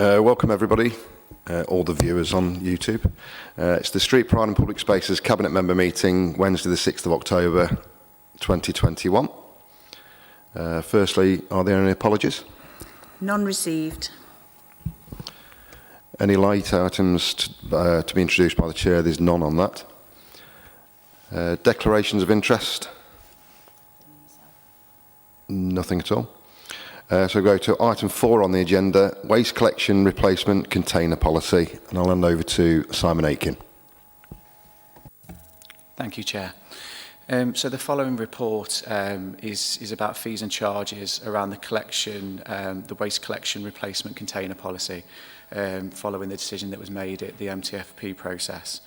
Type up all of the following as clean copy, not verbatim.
Welcome everybody, all the viewers on YouTube. It's the Streetpride and Public Spaces Cabinet Member meeting, Wednesday the 6th of October 2021. Firstly, are there any apologies? None received. Any late items to be introduced by the Chair? There's none on that. Declarations of interest? Nothing at all. So we go to item 4 on the agenda, waste collection replacement container policy, and I'll hand over to Simon Aitken. Thank you, Chair. So the following report is about fees and charges around the collection, the waste collection replacement container policy, following the decision that was made at the MTFP process.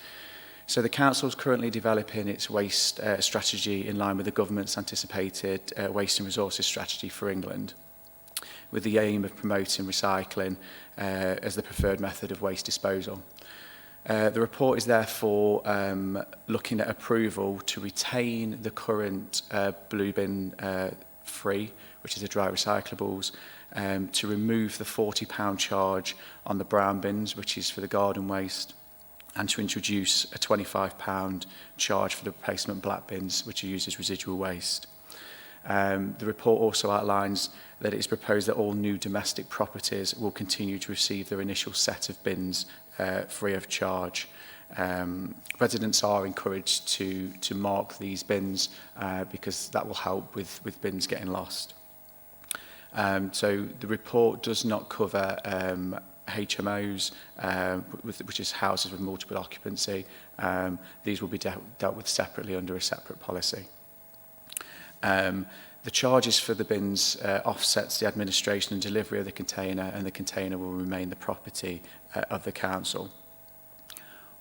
So the Council is currently developing its waste strategy in line with the Government's anticipated waste and resources strategy for England, with the aim of promoting recycling as the preferred method of waste disposal. The report is therefore looking at approval to retain the current blue bin free, which is the dry recyclables, to remove the £40 charge on the brown bins, which is for the garden waste, and to introduce a £25 charge for the replacement black bins, which are used as residual waste. The report also outlines that it is proposed that all new domestic properties will continue to receive their initial set of bins free of charge. Residents are encouraged to mark these bins because that will help with bins getting lost. So the report does not cover HMOs, which is houses with multiple occupancy. These will be dealt with separately under a separate policy. The charges for the bins offsets the administration and delivery of the container, and the container will remain the property of the council.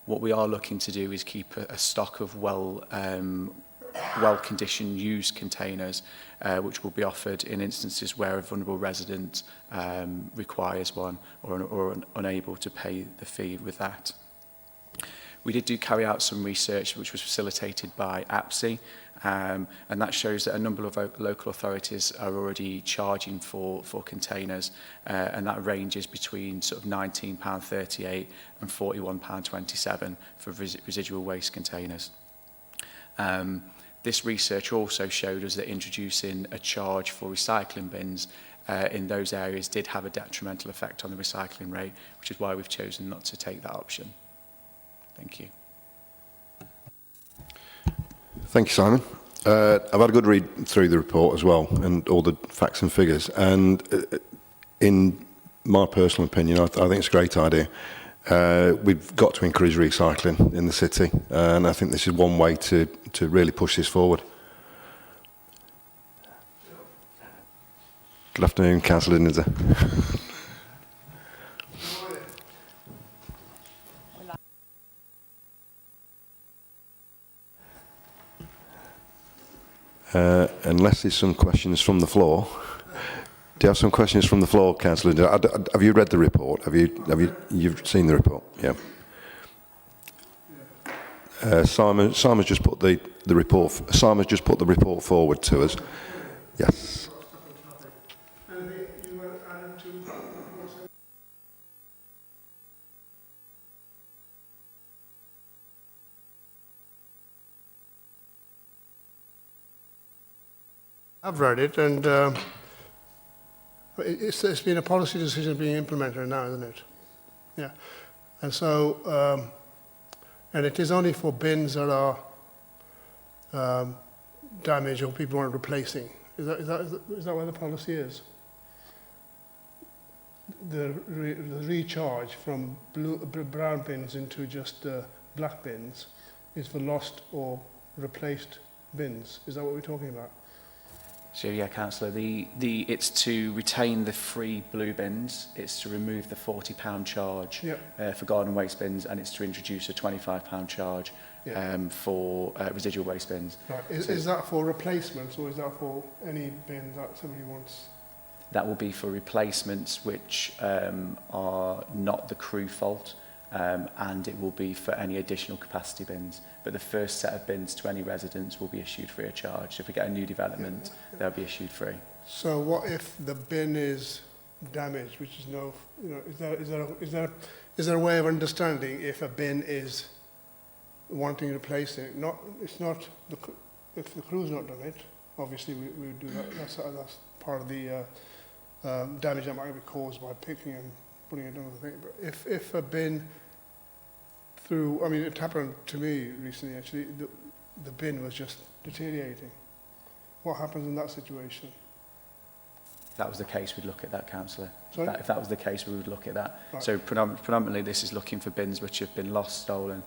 What we are looking to do is keep a stock of well-conditioned used containers, which will be offered in instances where a vulnerable resident requires one or unable to pay the fee with that. We did carry out some research which was facilitated by APSI, and that shows that a number of local authorities are already charging for containers, and that ranges between sort of £19.38 and £41.27 for residual waste containers. This research also showed us that introducing a charge for recycling bins in those areas did have a detrimental effect on the recycling rate, which is why we've chosen not to take that option. Thank you. Thank you, Simon. I've had a good read through the report as well, and all the facts and figures. And in my personal opinion, I think it's a great idea. We've got to encourage recycling in the city, and I think this is one way to really push this forward. Good afternoon, Councillor Nizer. Unless there's some questions from the floor. Do you have some questions from the floor, Councillor? Have you read the report? You've seen the report? Yeah. Simon's just put the report. Simon's just put the report forward to us. Yes. I've read it, and it's been a policy decision being implemented now, isn't it? Yeah. And so, and it is only for bins that are damaged or people want replacing. Is that what the policy is? The recharge from brown bins into just black bins is for lost or replaced bins. Is that what we're talking about? So yeah, Councillor, it's to retain the free blue bins, it's to remove the £40 charge for garden waste bins, and it's to introduce a £25 charge for residual waste bins. Right. Is that for replacements, or is that for any bin that somebody wants? That will be for replacements which are not the crew fault, and it will be for any additional capacity bins. But the first set of bins to any residents will be issued free of charge. So if we get a new development, they'll be issued free. So what if the bin is damaged, which is no, is there a way of understanding if a bin is wanting replacing it? It's not, if the crew's not done it, obviously we would do that. That's part of the damage that might be caused by picking and putting it on the thing. But if a bin I mean, it happened to me recently actually, the bin was just deteriorating. What happens in that situation? If that was the case, we'd look at that, councillor. Sorry? If that was the case, we would look at that. Right. So predominantly this is looking for bins which have been lost, stolen,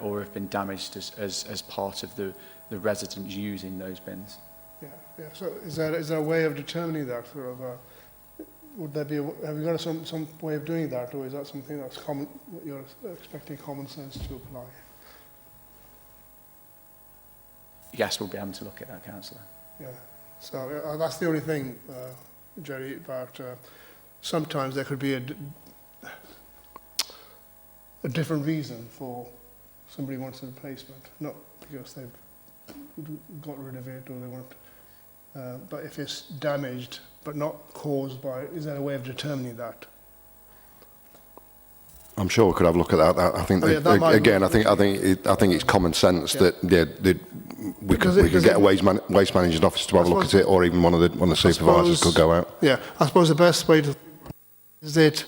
or have been damaged as part of the residents using those bins. Yeah. So is there a way of determining that? Sort of, would there be? Have you got some way of doing that, or is that something that's common? You're expecting common sense to apply? Yes, we'll be able to look at that, councillor. Yeah. So that's the only thing, Jerry. About sometimes there could be a different reason for somebody wants a replacement, not because they've got rid of it or they want. But if it's damaged but not caused by, is there a way of determining that? I'm sure we could have a look at that. I think again, I think it's common sense that we could get a waste management officer to have a look at it, or even one of the supervisors could go out. Yeah, I suppose the best way to is it.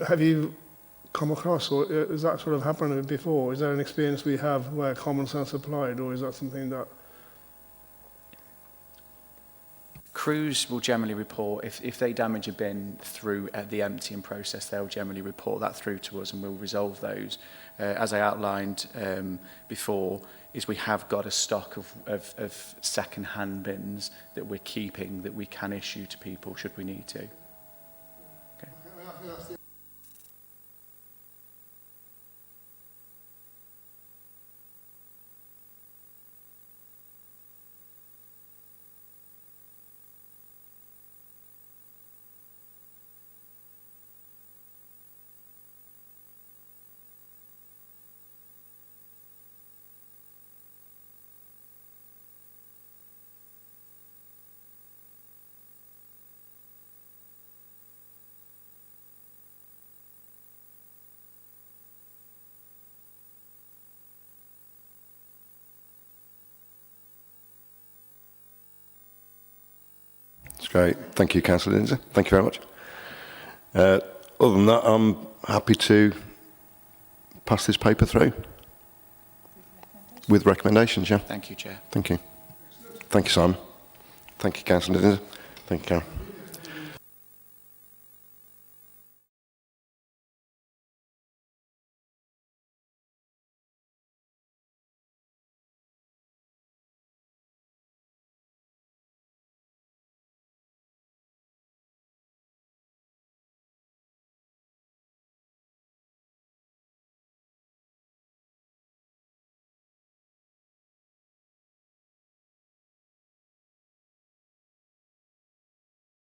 Have you come across, or has that sort of happened before? Is there an experience we have where common sense applied, or is that something that? Crews will generally report, if they damage a bin through the emptying process, they'll generally report that through to us and we'll resolve those. As I outlined before, is we have got a stock of second-hand bins that we're keeping that we can issue to people should we need to. Okay. That's great. Thank you, Councillor Lindsay. Thank you very much. Other than that, I'm happy to pass this paper through with recommendations. Yeah. Thank you, Chair. Thank you. Thank you, Simon. Thank you, Councillor Lindsay. Thank you, Karen.